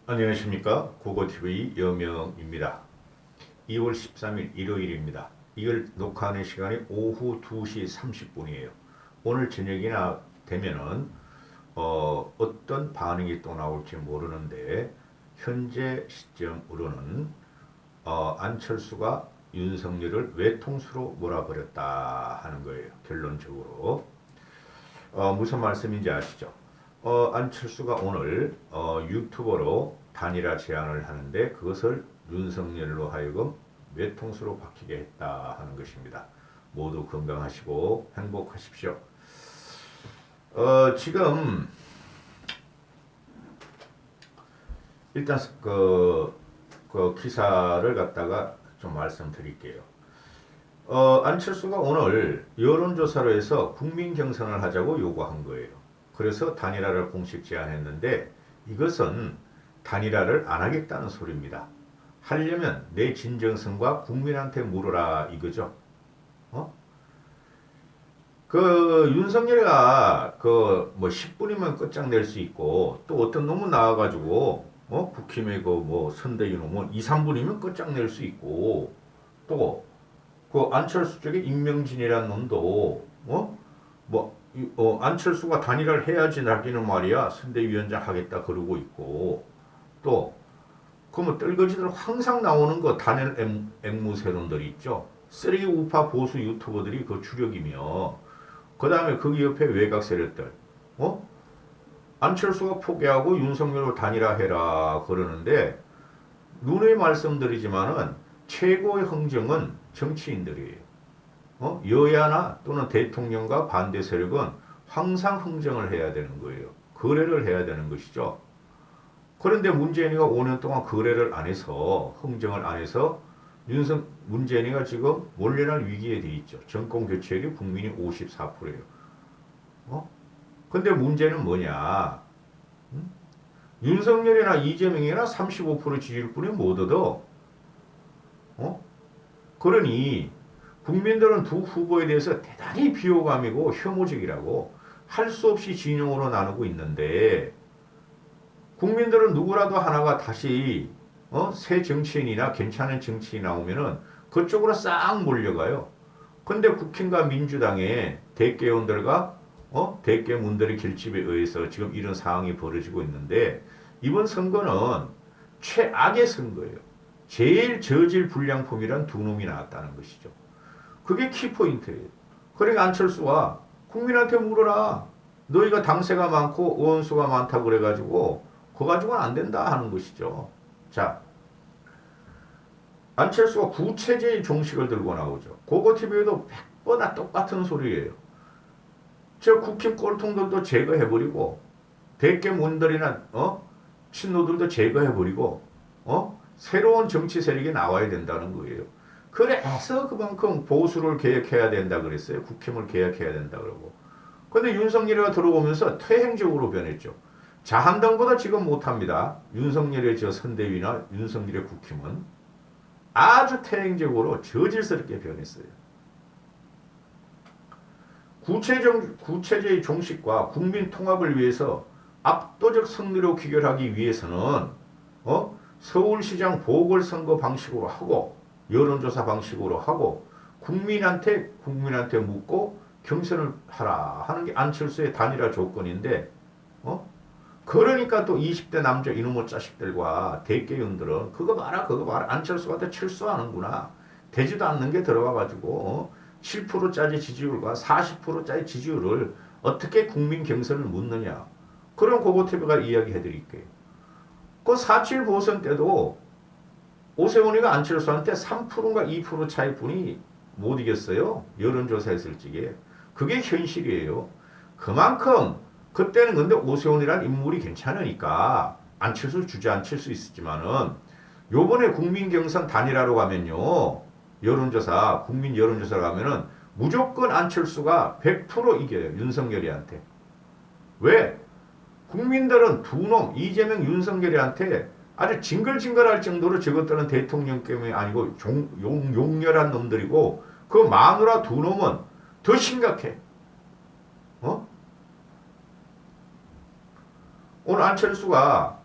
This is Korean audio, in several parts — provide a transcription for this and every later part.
안녕하십니까. 고고TV 여명입니다. 2월 13일 일요일입니다. 이걸 녹화하는 시간이 오후 2시 30분이에요. 오늘 저녁이나 되면은 어떤 반응이 또 나올지 모르는데 현재 시점으로는 안철수가 윤석열을 외통수로 몰아버렸다 하는 거예요. 결론적으로. 무슨 말씀인지 아시죠? 안철수가 오늘 유튜버로 단일화 제안을 하는데 그것을 윤석열로 하여금 외통수로 바뀌게 했다 하는 것입니다. 모두 건강하시고 행복하십시오. 지금 일단 그 기사를 갖다가 좀 말씀드릴게요. 안철수가 오늘 여론조사로 해서 국민 경선을 하자고 요구한 거예요. 그래서 단일화를 공식 제안했는데 이것은 단일화를 안 하겠다는 소리입니다. 하려면 내 진정성과 국민한테 물어라 이거죠. 그 윤석열이가 그 뭐 10분이면 끝장낼 수 있고 또 어떤 놈은 나와가지고 국힘의 그 뭐 선대위 놈은 2, 3분이면 끝장낼 수 있고 또 그 안철수 쪽에 임명진이라는 놈도 안철수가 단일화를 해야지 나기는 말이야 선대위원장 하겠다 그러고 있고 또 그 뭐 떨거지들 항상 나오는 거 단일 앵무새론들이 있죠. 쓰레기 우파 보수 유튜버들이 그 주력이며 그 다음에 거기 옆에 외곽 세력들 안철수가 포기하고 윤석열로 단일화해라 그러는데 눈에 말씀드리지만은 최고의 흥정은 정치인들이에요. 여야나 또는 대통령과 반대 세력은 항상 흥정을 해야 되는 거예요. 거래를 해야 되는 것이죠. 그런데 문재인이가 5년 동안 거래를 안 해서 흥정을 안 해서 문재인이가 지금 몰려날 위기에 돼 있죠. 정권 교체율이 국민이 54%예요. 근데 문제는 뭐냐? 윤석열이나 이재명이나 35% 지지율뿐이 못 얻어. 그러니 국민들은 두 후보에 대해서 대단히 비호감이고 혐오적이라고 할 수 없이 진영으로 나누고 있는데 국민들은 누구라도 하나가 다시 새 정치인이나 괜찮은 정치인이 나오면은 그쪽으로 싹 몰려가요. 근데 국힘과 민주당의 대개원들과 대개문들의 결집에 의해서 지금 이런 상황이 벌어지고 있는데 이번 선거는 최악의 선거예요. 제일 저질 불량품이란 두 놈이 나왔다는 것이죠. 그게 키포인트예요. 그러니까 안철수가 국민한테 물어라. 너희가 당세가 많고 의원수가 많다고 그래가지고 그거 가지고는 안 된다 하는 것이죠. 자, 안철수가 구체제의 종식을 들고 나오죠. 고고TV에도 100보다 똑같은 소리예요. 저 국힘 꼴통들도 제거해버리고 대깨문들이나 친노들도 제거해버리고 새로운 정치 세력이 나와야 된다는 거예요. 그래서 그만큼 보수를 개혁해야 된다 그랬어요. 국힘을 개혁해야 된다 그러고. 근데 윤석열이가 들어오면서 퇴행적으로 변했죠. 자한당보다 지금 못합니다. 윤석열의 저 선대위나 윤석열의 국힘은 아주 퇴행적으로 저질스럽게 변했어요. 구체제의 종식과 국민 통합을 위해서 압도적 승리로 귀결하기 위해서는 서울시장 보궐선거 방식으로 하고 여론조사 방식으로 하고 국민한테 묻고 경선을 하라 하는 게 안철수의 단일화 조건인데 그러니까 또 20대 남자 이놈의 자식들과 대개윤들은 그거 봐라 안철수한테 철수하는구나. 되지도 않는 게 들어와가지고 7%짜리 지지율과 40%짜리 지지율을 어떻게 국민 경선을 묻느냐. 그런 고고TV가 이야기해드릴게요. 그 4.7 보선 때도 오세훈이가 안철수한테 3%인가 2% 차이뿐이 못 이겼어요. 여론조사 했을 적에. 그게 현실이에요. 그만큼 그때는 근데 오세훈이란 인물이 괜찮으니까 안철수 주저앉힐 수 있었지만은 요번에 국민경선 단일화로 가면요. 국민 여론조사 가면은 무조건 안철수가 100% 이겨요. 윤석열이한테. 왜? 국민들은 두 놈, 이재명, 윤석열이한테 아주 징글징글할 정도로 저것들은 대통령감이 아니고 용렬한 놈들이고 그 마누라 두 놈은 더 심각해. 오늘 안철수가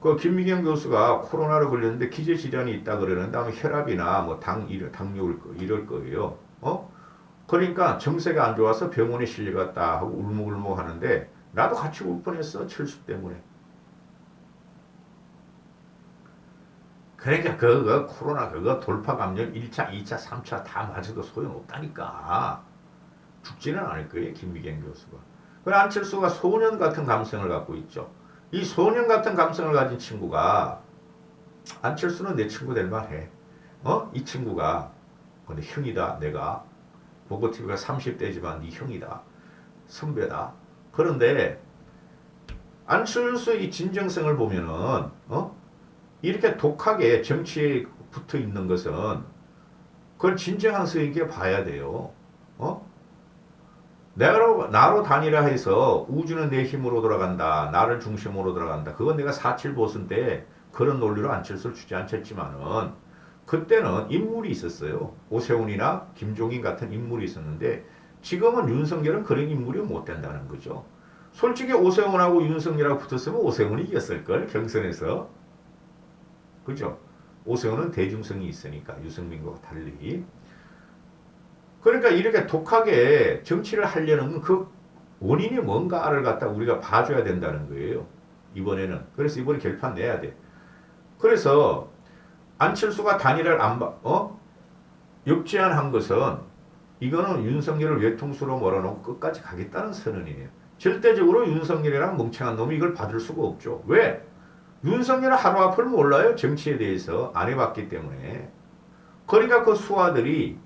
그 김미경 교수가 코로나로 걸렸는데 기저 질환이 있다 그러는데 아마 혈압이나 뭐 당뇨 이럴 거예요. 그러니까 정세가 안 좋아서 병원에 실려갔다 하고 울먹울먹 하는데 나도 같이 울 뻔했어. 철수 때문에. 그러니까 그거 코로나 그거 돌파 감염 1차, 2차, 3차 다 맞아도 소용없다니까. 죽지는 않을 거예요. 김미경 교수가. 그 안철수가 소년 같은 감성을 갖고 있죠. 이 소년 같은 감성을 가진 친구가 안철수는 내 친구 될 만해. 이 친구가 근데 형이다. 내가 보고TV가 30대지만 네 형이다. 선배다. 그런데 안철수의 이 진정성을 보면은 이렇게 독하게 정치에 붙어 있는 것은 그걸 진정한 수에게 봐야 돼요. 나로 단일화 해서 우주는 내 힘으로 돌아간다. 나를 중심으로 돌아간다. 그건 내가 4.7 보선 때 그런 논리로 안철수를 주저앉혔지만은 그때는 인물이 있었어요. 오세훈이나 김종인 같은 인물이 있었는데 지금은 윤석열은 그런 인물이 못 된다는 거죠. 솔직히 오세훈하고 윤석열하고 붙었으면 오세훈이 이겼을걸 경선에서. 그죠? 오세훈은 대중성이 있으니까 유승민과 달리. 그러니까 이렇게 독하게 정치를 하려는 그 원인이 뭔가를 갖다 우리가 봐줘야 된다는 거예요. 이번에는. 그래서 이번에 결판 내야 돼. 그래서 안철수가 단일화를 역제안한 것은 이거는 윤석열을 외통수로 몰아놓고 끝까지 가겠다는 선언이에요. 절대적으로 윤석열이랑 멍청한 놈이 이걸 받을 수가 없죠. 왜? 윤석열은 하루 앞을 몰라요. 정치에 대해서 안 해봤기 때문에. 그러니까 그 수하들이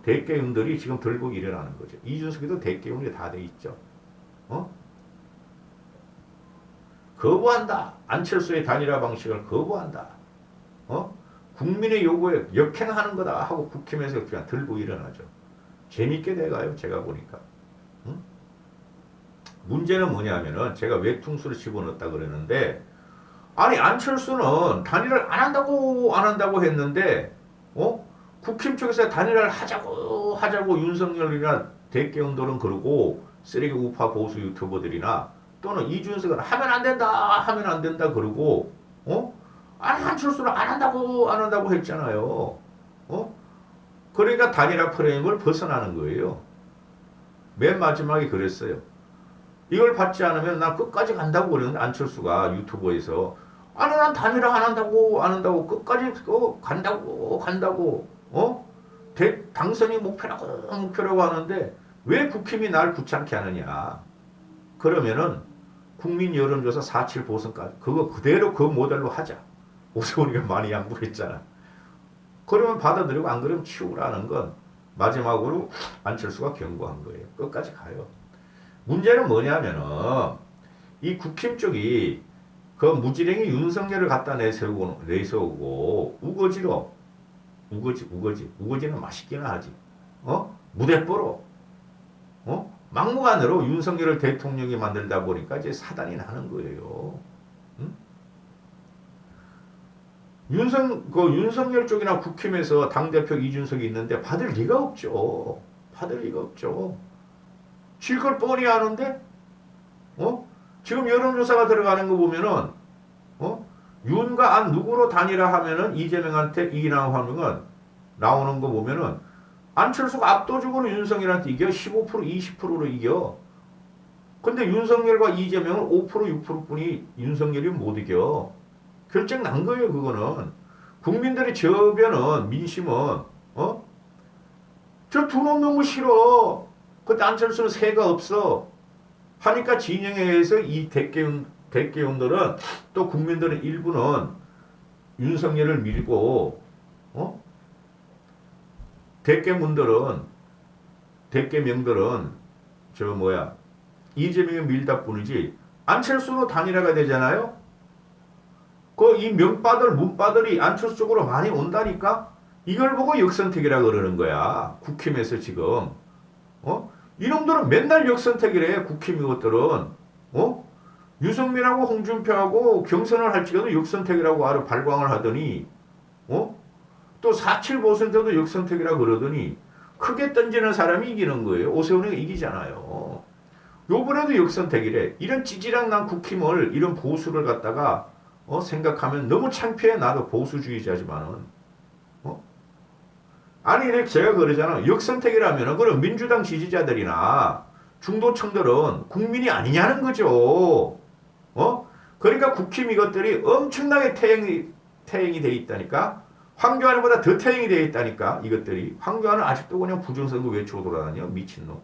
대깨움들이 지금 들고 일어나는 거죠. 이준석이도 대깨움이 다 돼 있죠. 거부한다. 안철수의 단일화 방식을 거부한다. 국민의 요구에 역행하는 거다 하고 국힘에서 그냥 들고 일어나죠. 재밌게 돼가요. 제가 보니까. 문제는 뭐냐면은 제가 외퉁수를 집어넣었다 그러는데 아니 안철수는 단일화를 안 한다고 했는데 국힘 쪽에서 단일화를 하자고 윤석열이나 대깨운들은 그러고 쓰레기 우파 보수 유튜버들이나 또는 이준석은 하면 안 된다 그러고 아니 안철수는 안 한다고 했잖아요. 그러니까 단일화 프레임을 벗어나는 거예요. 맨 마지막에 그랬어요. 이걸 받지 않으면 난 끝까지 간다고 그러는데 안철수가 유튜브에서 아니 난 단일화 안 한다고 끝까지 간다고 당선이 목표라고 하는데 왜 국힘이 날 붙잡게 하느냐. 그러면은 국민 여론조사 4.7 보선까지 그거 그대로 그 모델로 하자. 오세훈이가 많이 양보했잖아. 그러면 받아들이고 안 그러면 치우라는 건 마지막으로 안철수가 경고한 거예요. 끝까지 가요. 문제는 뭐냐면은 이 국힘 쪽이 그 무지랭이 윤석열을 갖다 내세우고 우거지는 맛있기는 하지. 무대뽀로 막무가내로 윤석열을 대통령이 만들다 보니까 이제 사단이 나는 거예요. 응? 윤석열 쪽이나 국힘에서 당대표 이준석이 있는데 받을 리가 없죠. 질 걸 뻔히 아는데, 지금 여론조사가 들어가는 거 보면은, 윤과 안 누구로 단일화 하면은 이재명한테 이기나 하면은 나오는 거 보면은 안철수가 압도적으로 윤석열한테 이겨 15% 20%로 이겨. 근데 윤석열과 이재명은 5% 6%뿐이 윤석열이 못 이겨. 결정 난 거예요. 그거는 국민들의 저변은 민심은 저 두 놈 너무 싫어. 근데 안철수는 새가 없어. 하니까 진영에 의해서 이 대깨운들은 또 국민들은 일부는 윤석열을 밀고 대깨명들은 이재명을 밀다 뿐이지 안철수로 단일화가 되잖아요. 이 문바들이 안철수 쪽으로 많이 온다니까. 이걸 보고 역선택이라 그러는 거야. 국힘에서 지금 이놈들은 맨날 역선택이래. 국힘 이것들은 유승민하고 홍준표하고 경선을 할지라도 역선택이라고 발광을 하더니 또 4.7 보선 때도 역선택이라 그러더니 크게 던지는 사람이 이기는 거예요. 오세훈이가 이기잖아요. 요번에도 역선택이래. 이런 찌질한 난 국힘을 이런 보수를 갖다가 생각하면 너무 창피해. 나도 보수주의자지만은. 아니, 제가 그러잖아. 역선택이라면 그럼 민주당 지지자들이나 중도층들은 국민이 아니냐는 거죠. 그러니까 국힘 이것들이 엄청나게 태행이 돼 있다니까. 황교안보다 더 태행이 돼 있다니까. 이것들이. 황교안은 아직도 그냥 부정선거 외치고 돌아다녀. 미친놈.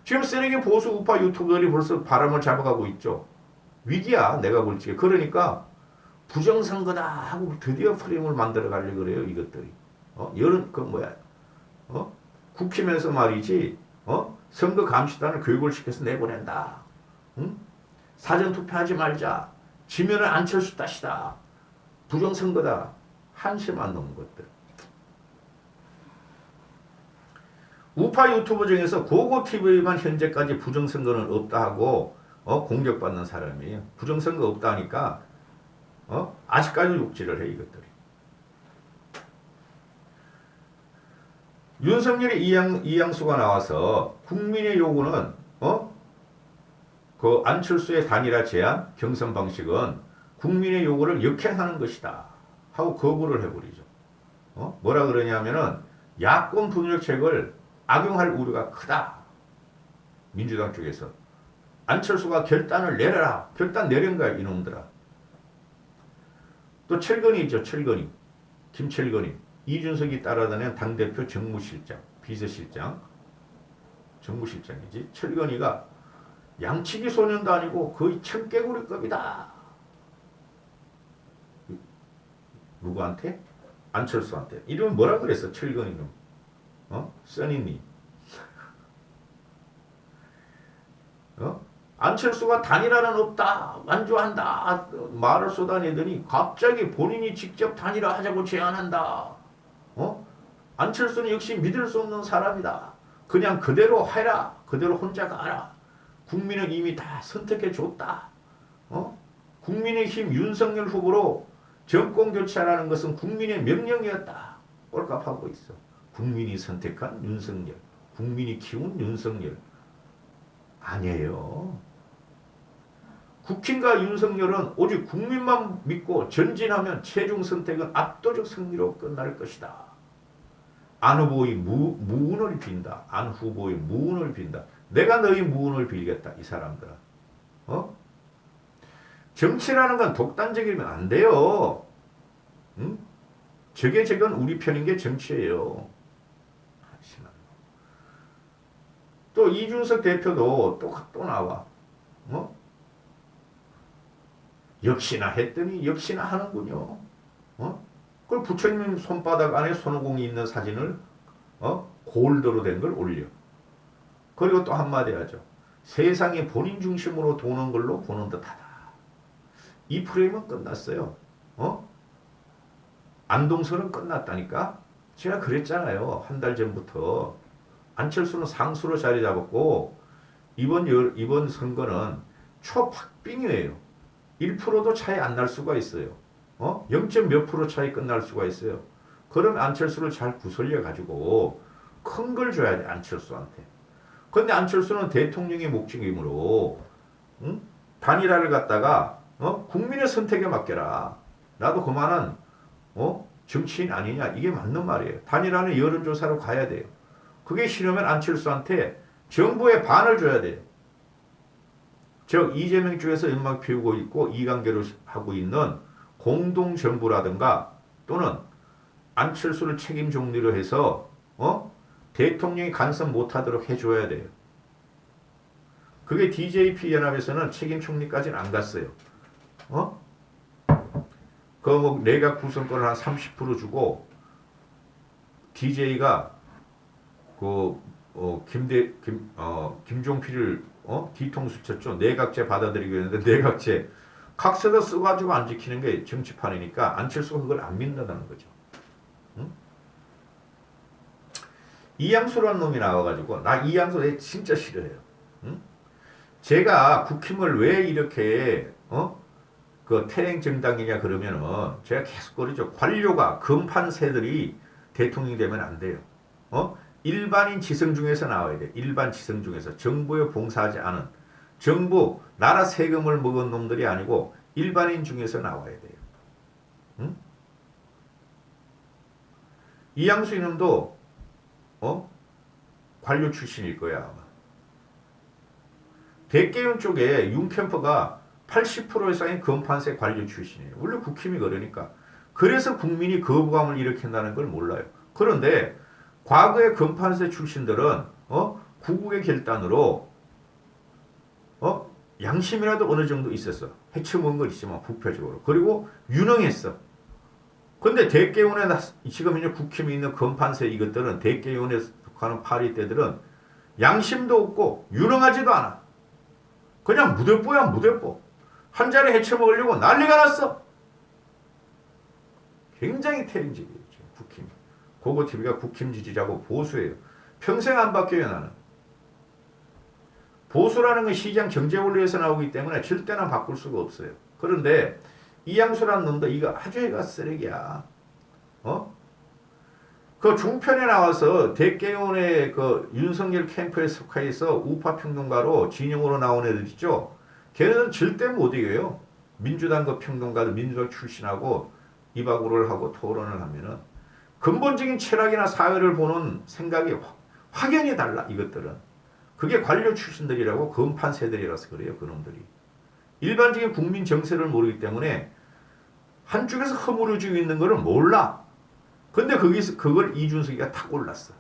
지금 쓰레기 보수 우파 유튜버들이 벌써 바람을 잡아가고 있죠. 위기야. 내가 볼 적에. 그러니까 부정선거다 하고 드디어 프레임을 만들어 가려고 그래요. 이것들이. 국힘에서 말이지. 선거 감시단을 교육을 시켜서 내보낸다. 응? 사전투표하지 말자. 지면은 안철수 탓이다. 부정선거다. 한심한 놈 것들. 우파 유튜버 중에서 고고TV만 현재까지 부정선거는 없다 하고 공격받는 사람이에요. 부정선거 없다 하니까 아직까지 욕질을 해 이것들이. 윤석열이 이양수가 나와서 국민의 요구는 그 안철수의 단일화 제안, 경선 방식은 국민의 요구를 역행하는 것이다 하고 거부를 해버리죠. 뭐라 그러냐면은 야권 분열책을 악용할 우려가 크다. 민주당 쪽에서 안철수가 결단을 내려라. 결단 내린 거야 이놈들아. 또 철건이 있죠. 철건이. 김철건이. 이준석이 따라다니는 당대표 정무실장, 비서실장, 정무실장이지. 철건이가 양치기 소년도 아니고 거의 청개구리급이다. 누구한테? 안철수한테. 이름은 뭐라 그랬어? 철건이는. 써니니. 안철수가 단일화는 없다. 완주한다. 말을 쏟아내더니 갑자기 본인이 직접 단일화 하자고 제안한다. 안철수는 역시 믿을 수 없는 사람이다. 그냥 그대로 해라. 그대로 혼자 가라. 국민은 이미 다 선택해 줬다. 국민의힘 윤석열 후보로 정권 교체하라는 것은 국민의 명령이었다. 꼴값하고 있어. 국민이 선택한 윤석열. 국민이 키운 윤석열. 아니에요. 국힘과 윤석열은 오직 국민만 믿고 전진하면 최종 선택은 압도적 승리로 끝날 것이다. 안 후보의 무운을 빈다. 안 후보의 무운을 빈다. 내가 너희 무운을 빌겠다. 이 사람들아. 정치라는 건 독단적이면 안 돼요. 응? 저건 우리 편인 게 정치예요. 또 이준석 대표도 또 나와. 역시나 했더니 역시나 하는군요. 그걸 부처님 손바닥 안에 손오공이 있는 사진을 골드로 된 걸 올려. 그리고 또 한마디 하죠. 세상이 본인 중심으로 도는 걸로 보는 듯하다. 이 프레임은 끝났어요. 안동선은 끝났다니까. 제가 그랬잖아요. 한 달 전부터. 안철수는 상수로 자리 잡았고 이번 선거는 초박빙이에요. 1%도 차이 안 날 수가 있어요. 0. 몇 프로 차이 끝날 수가 있어요. 그럼 안철수를 잘 구슬려 가지고 큰 걸 줘야 돼. 안철수한테. 근데 안철수는 대통령의 목적이므로 단일화를 갖다가 국민의 선택에 맡겨라. 나도 그만한 정치인 아니냐. 이게 맞는 말이에요. 단일화는 여론조사로 가야 돼요. 그게 싫으면 안철수한테 정부의 반을 줘야 돼요. 즉 이재명 쪽에서 연막 피우고 있고 이관계를 하고 있는 공동정부라든가 또는 안철수를 책임 정리로 해서 대통령이 간섭 못하도록 해줘야 돼요. 그게 DJP 연합에서는 책임 총리까지는 안 갔어요. 그 내각 구성권을 한 30% 주고 DJ가 김종필을 뒤통수 쳤죠. 내각제 받아들이고 있는데 내각제 각서도 써가지고 안 지키는 게 정치판이니까 안철수가 그걸 안 믿는다는 거죠. 이양수라는 놈이 나와가지고 나 이양수 내 진짜 싫어해요. 제가 국힘을 왜 이렇게 그 태행 정당이냐 그러면은 제가 계속 그러죠. 관료가 금판새들이 대통령이 되면 안 돼요. 일반인 지성 중에서 나와야 돼. 일반 지성 중에서 정부에 봉사하지 않은 정부 나라 세금을 먹은 놈들이 아니고 일반인 중에서 나와야 돼요. 응? 이양수 이놈도 관료 출신일 거야 아마. 대개윤 쪽에 윤캠프가 80% 이상의 검판세 관료 출신이에요. 원래 국힘이 그러니까. 그래서 국민이 거부감을 일으킨다는 걸 몰라요. 그런데 과거의 검판세 출신들은 구국의 결단으로 양심이라도 어느 정도 있었어. 해쳐먹은 건 있지만 부패적으로. 그리고 유능했어. 근데 대개운에 지금 이제 국힘이 있는 검판세 이것들은 대개운에 속하는 파리떼들은 양심도 없고 유능하지도 않아. 그냥 무대뽀야 무대뽀. 한 자리 해쳐먹으려고 난리가 났어. 굉장히 태행적이에요. 국힘. 고고TV가 국힘 지지자고 보수예요. 평생 안 바뀌어요 나는. 보수라는 건 시장 경제 원리에서 나오기 때문에 절대나 바꿀 수가 없어요. 그런데 이양수라는 놈도 이거 아주 애가 쓰레기야. 그 중편에 나와서 대개원의 그 윤석열 캠프에 속하여서 우파평론가로 진영으로 나온 애들 있죠. 걔네는 절대 못 이겨요. 민주당 그 평론가들 민주당 출신하고 이바구를 하고 토론을 하면은 근본적인 철학이나 사회를 보는 생각이 확연히 달라 이것들은. 그게 관료 출신들이라고 검판세들이라서 그래요. 그놈들이. 일반적인 국민 정세를 모르기 때문에 한쪽에서 허물어지고 있는 거를 몰라. 근데 거기서 그걸 이준석이가 탁 올랐어.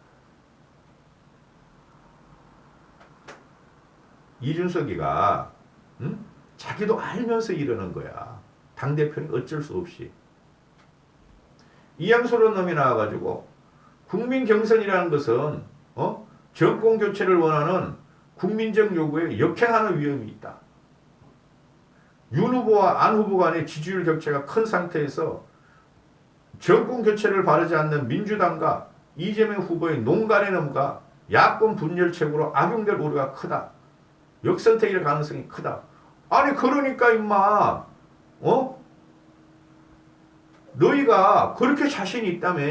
이준석이가 자기도 알면서 이러는 거야. 당대표는 어쩔 수 없이. 이양소란 놈이 나와가지고 국민 경선이라는 것은 정권 교체를 원하는 국민적 요구에 역행하는 위험이 있다. 윤 후보와 안 후보 간의 지지율 격차가 큰 상태에서 정권 교체를 바라지 않는 민주당과 이재명 후보의 농간의 넘가 야권 분열책으로 악용될 우려가 크다. 역선택일 가능성이 크다. 아니 그러니까 임마 너희가 그렇게 자신이 있다며.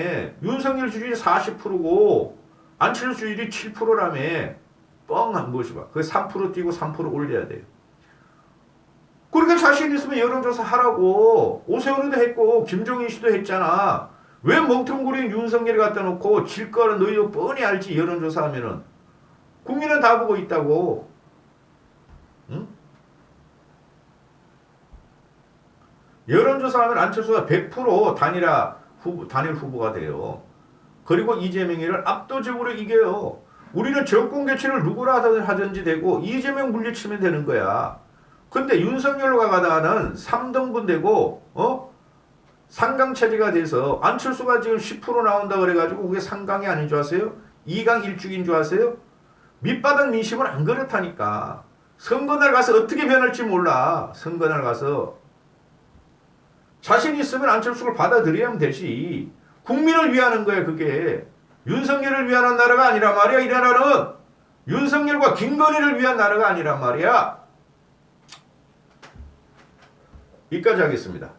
윤석열 지지율이 40%고 안철수 지지율이 7%라며. 뻥한 것이 봐. 그게 3% 뛰고 3% 올려야 돼요. 그렇게 자신 있으면 여론조사 하라고. 오세훈이도 했고 김종인 씨도 했잖아. 왜 멍텅구리인 윤석열이 갖다 놓고 질 거는 너희도 뻔히 알지. 여론조사 하면은. 국민은 다 보고 있다고. 응? 여론조사 하면 안철수가 100% 단일 후보가 돼요. 그리고 이재명이를 압도적으로 이겨요. 우리는 정권 교체를 누구라 하든지 되고 이재명 물리치면 되는 거야. 근데 윤석열과 가다는 3등분 되고 상강체제가 돼서 안철수가 지금 10% 나온다 그래가지고 그게 상강이 아닌 줄 아세요? 2강 1죽인 줄 아세요? 밑바닥 민심은 안 그렇다니까. 선거날 가서 어떻게 변할지 몰라. 선거날 가서. 자신 있으면 안철수를 받아들여야 되지. 국민을 위하는 거야 그게. 윤석열을 위한 나라가 아니란 말이야. 이 나라는 윤석열과 김건희를 위한 나라가 아니란 말이야. 여기까지 하겠습니다.